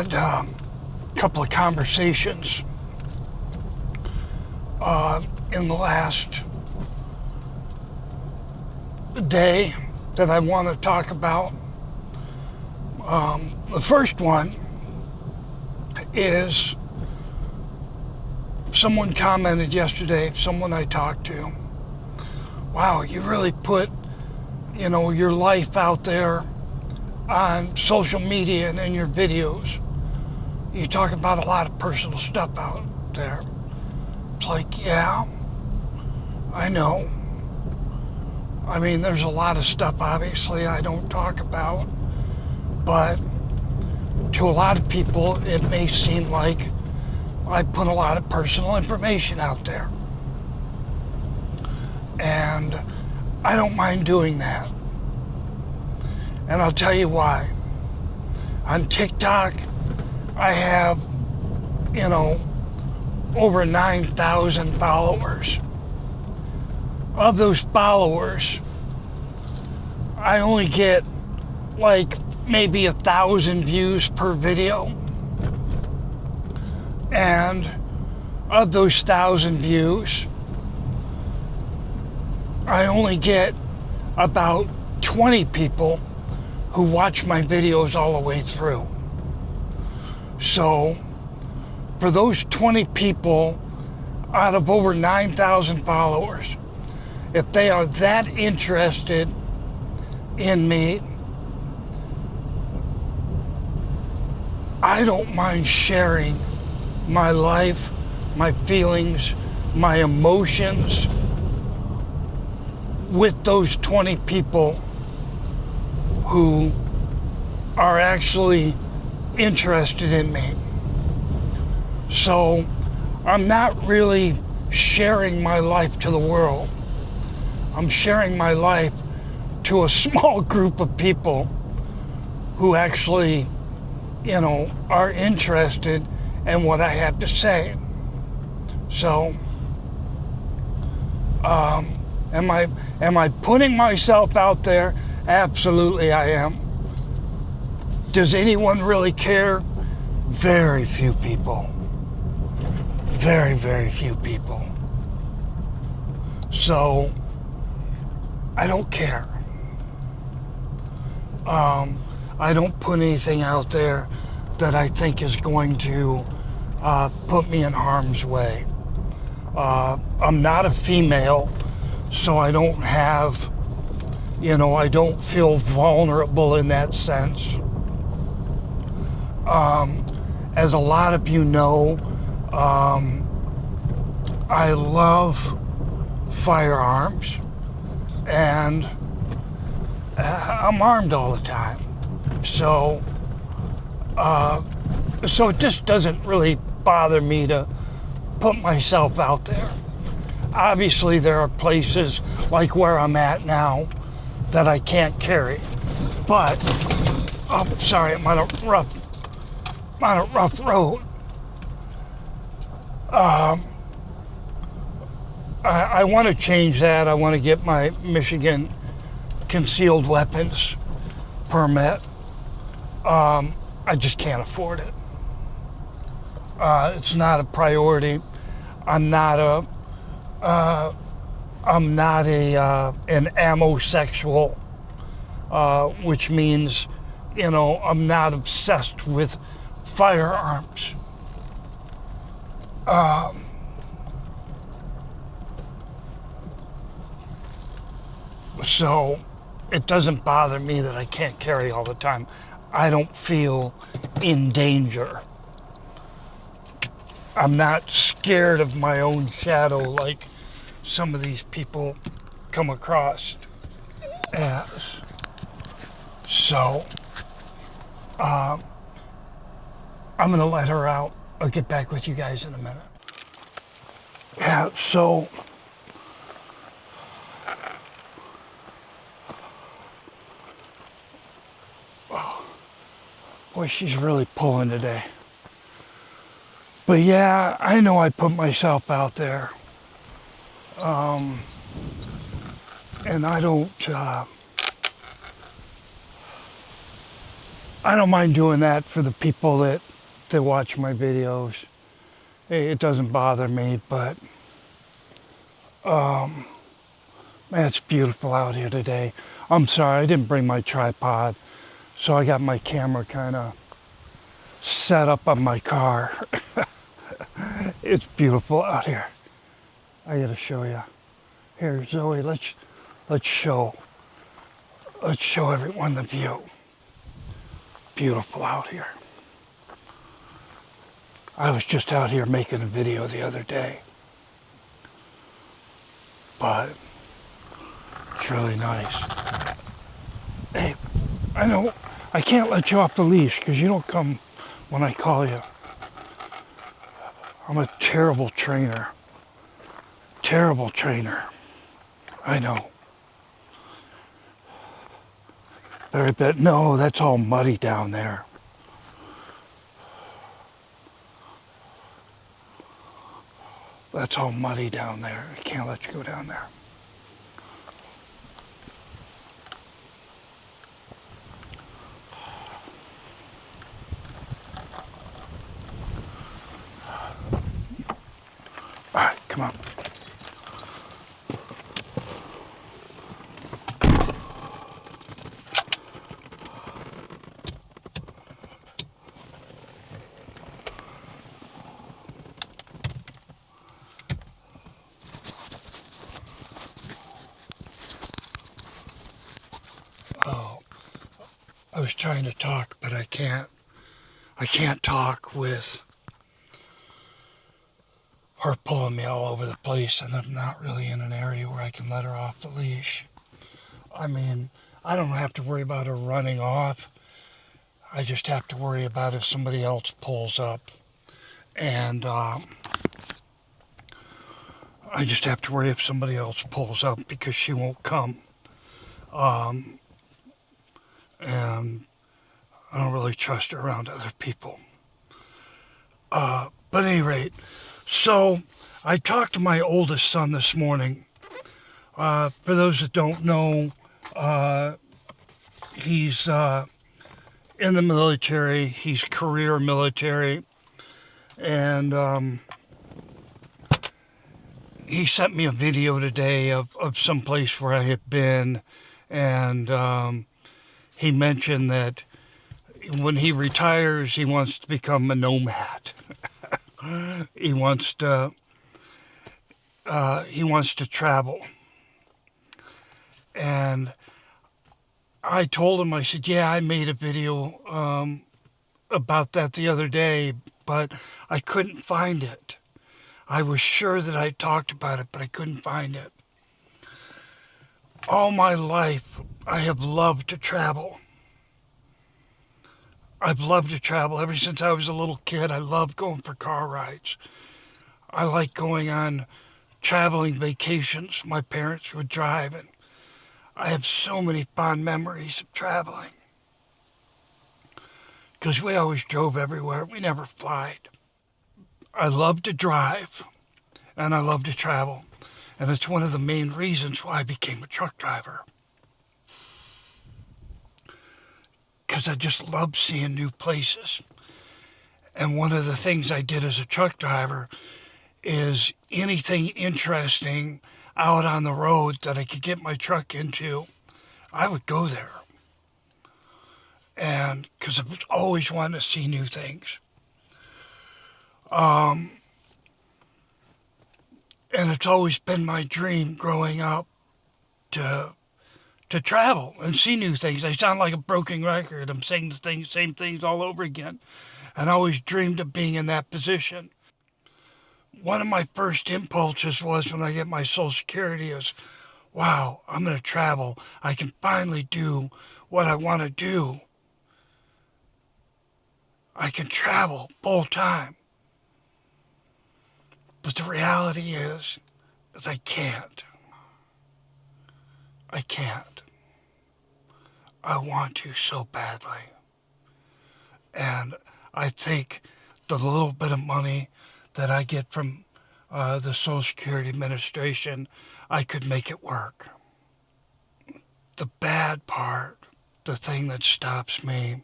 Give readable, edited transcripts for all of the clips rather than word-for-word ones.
had a couple of conversations in the last day that I want to talk about. The first one is someone commented yesterday, someone I talked to, wow, you really put, your life out there on social media and in your videos. You talk about a lot of personal stuff out there. It's like, yeah, I know. I mean, there's a lot of stuff, obviously, I don't talk about, but to a lot of people, it may seem like I put a lot of personal information out there. And I don't mind doing that. And I'll tell you why. On TikTok, I have, over 9,000 followers. Of those followers, I only get like maybe 1,000 views per video. And of those 1,000 views, I only get about 20 people who watch my videos all the way through. So for those 20 people out of over 9,000 followers, if they are that interested in me, I don't mind sharing my life, my feelings, my emotions with those 20 people who are actually interested in me. So I'm not really sharing my life to the world. I'm sharing my life to a small group of people who actually, are interested in what I have to say. So, am I putting myself out there? Absolutely I am. Does anyone really care? Very few people. Very, very few people. So, I don't care. I don't put anything out there that I think is going to put me in harm's way. I'm not a female, so I don't have, I don't feel vulnerable in that sense. As a lot of you know, I love firearms, and I'm armed all the time. So it just doesn't really bother me to put myself out there. Obviously, there are places like where I'm at now that I can't carry. But, sorry, I'm on a rough road. I want to change that. I want to get my Michigan concealed weapons permit. I just can't afford it. It's not a priority. I'm not an ammo-sexual, which means, I'm not obsessed with firearms. So it doesn't bother me that I can't carry all the time. I don't feel in danger. I'm not scared of my own shadow like some of these people come across as. So, I'm going to let her out. I'll get back with you guys in a minute. Yeah, so boy, she's really pulling today. But yeah, I know I put myself out there. And I don't, I don't mind doing that for the people that watch my videos. It doesn't bother me, but man, it's beautiful out here today. I'm sorry, I didn't bring my tripod, so I got my camera kind of set up on my car. It's beautiful out here. I gotta show you. Here, Zoe, let's show everyone the view. Beautiful out here. I was just out here making a video the other day, but it's really nice. Hey, I know I can't let you off the leash because you don't come when I call you. I'm a terrible trainer. Terrible trainer. I know. But I bet, no, that's all muddy down there. That's all muddy down there. I can't let you go down there. All right, come on. Oh, I was trying to talk, but I can't. I can't talk with her pulling me all over the place, and I'm not really in an area where I can let her off the leash. I mean, I don't have to worry about her running off. I just have to worry about if somebody else pulls up. And I just have to worry if somebody else pulls up because she won't come. And I don't really trust her around other people. But at any rate, so I talked to my oldest son this morning. For those that don't know, he's in the military. He's career military. And he sent me a video today of some place where I had been. And he mentioned that when he retires, he wants to become a nomad. He wants to travel. And I told him, I said, yeah, I made a video about that the other day, but I couldn't find it. I was sure that I talked about it, but I couldn't find it. All my life, I have loved to travel. I've loved to travel ever since I was a little kid. I love going for car rides. I like going on traveling vacations. My parents would drive, and I have so many fond memories of traveling. Because we always drove everywhere. We never flied. I love to drive, and I love to travel. And it's one of the main reasons why I became a truck driver. Because I just love seeing new places. And one of the things I did as a truck driver is anything interesting out on the road that I could get my truck into, I would go there. And because I was always wanting to see new things. And it's always been my dream growing up to travel and see new things. I sound like a broken record. I'm saying the same things all over again. And I always dreamed of being in that position. One of my first impulses was when I get my Social Security is, wow, I'm going to travel. I can finally do what I want to do. I can travel full time. But the reality is I can't. I can't. I want to so badly. And I think the little bit of money that I get from the Social Security Administration, I could make it work. The bad part, the thing that stops me,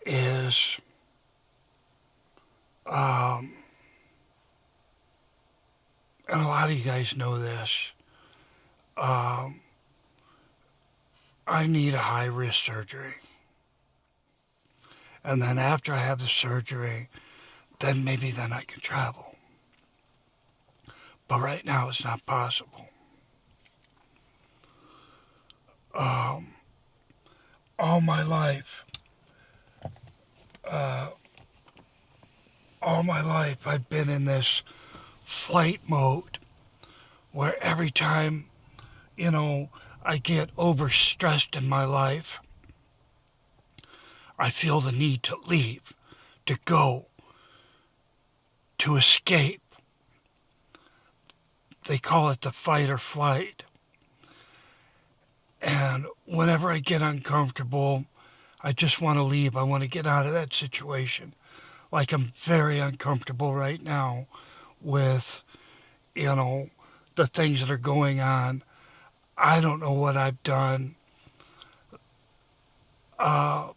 is um, and a lot of you guys know this, um, I need a high risk surgery. And then after I have the surgery, then maybe then I can travel. But right now it's not possible. Um, all my life, uh, I've been in this flight mode where every time, I get overstressed in my life, I feel the need to leave, to go, to escape. They call it the fight or flight. And whenever I get uncomfortable, I just want to leave. I want to get out of that situation. Like I'm very uncomfortable right now with, the things that are going on. I don't know what I've done. Uh,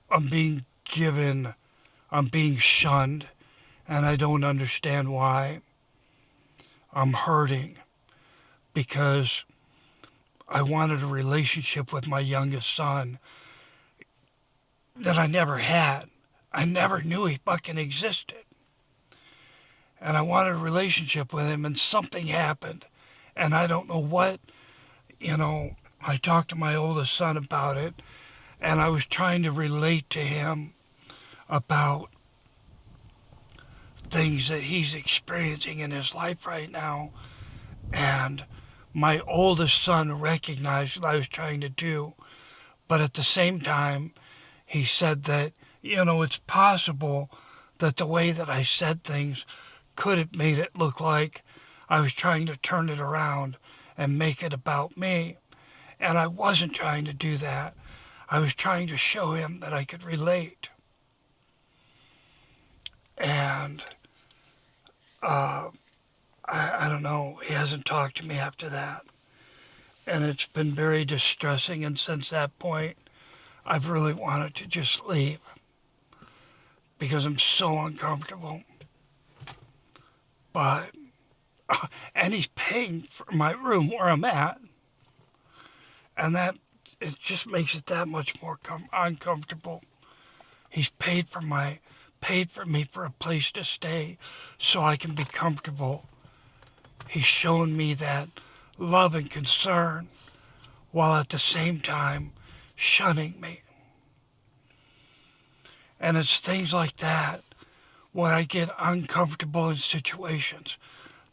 I'm being I'm being shunned, and I don't understand why. I'm hurting because I wanted a relationship with my youngest son that I never had. I never knew he fucking existed. And I wanted a relationship with him, and something happened. And I don't know what, I talked to my oldest son about it, and I was trying to relate to him about things that he's experiencing in his life right now. And my oldest son recognized what I was trying to do. But at the same time, he said that, it's possible that the way that I said things could have made it look like I was trying to turn it around and make it about me. And I wasn't trying to do that. I was trying to show him that I could relate. And I don't know, he hasn't talked to me after that. And it's been very distressing. And since that point, I've really wanted to just leave because I'm so uncomfortable. But, and he's paying for my room where I'm at. And that, it just makes it that much more uncomfortable. He's paid for me for a place to stay so I can be comfortable. He's shown me that love and concern while at the same time shunning me. And it's things like that when I get uncomfortable in situations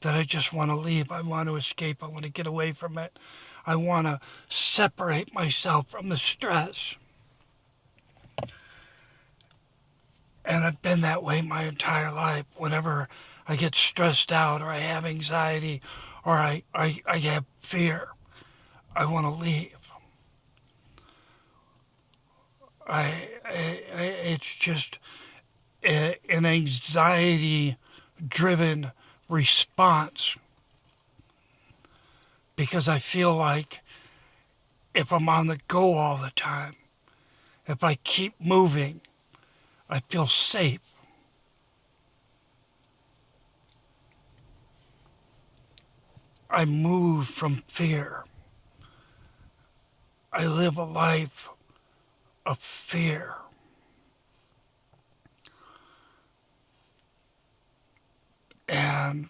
that I just want to leave. I want to escape. I want to get away from it. I want to separate myself from the stress. And I've been that way my entire life. Whenever I get stressed out or I have anxiety or I have fear, I want to leave. It's just an anxiety-driven response because I feel like if I'm on the go all the time, if I keep moving, I feel safe. I move from fear. I live a life of fear. And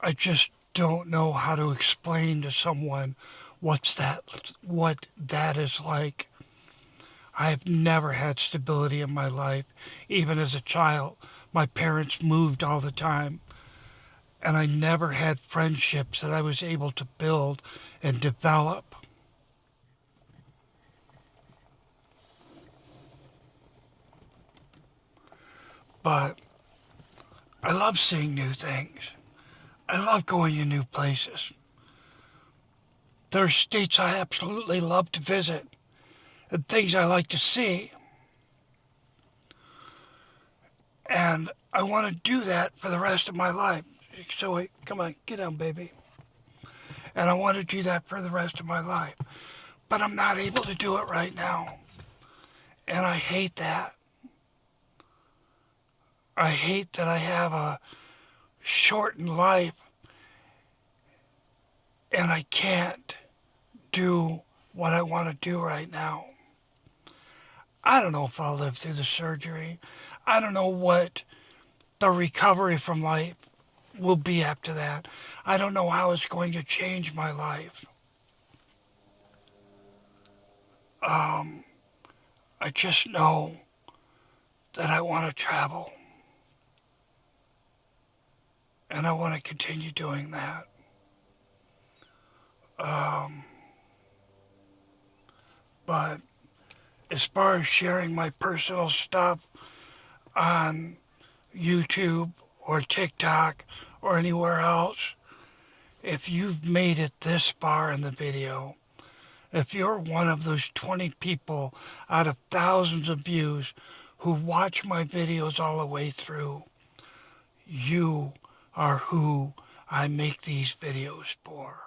I just don't know how to explain to someone what that is like. I've never had stability in my life. Even as a child, my parents moved all the time. And I never had friendships that I was able to build and develop. But I love seeing new things. I love going to new places. There are states I absolutely love to visit and things I like to see. And I want to do that for the rest of my life. So come on, get down, baby. And I want to do that for the rest of my life. But I'm not able to do it right now. And I hate that. I hate that I have a shortened life and I can't do what I want to do right now. I don't know if I'll live through the surgery. I don't know what the recovery from life will be after that. I don't know how it's going to change my life. I just know that I want to travel. And I want to continue doing that. But as far as sharing my personal stuff on YouTube or TikTok or anywhere else, if you've made it this far in the video, if you're one of those 20 people out of thousands of views who watch my videos all the way through, you are who I make these videos for.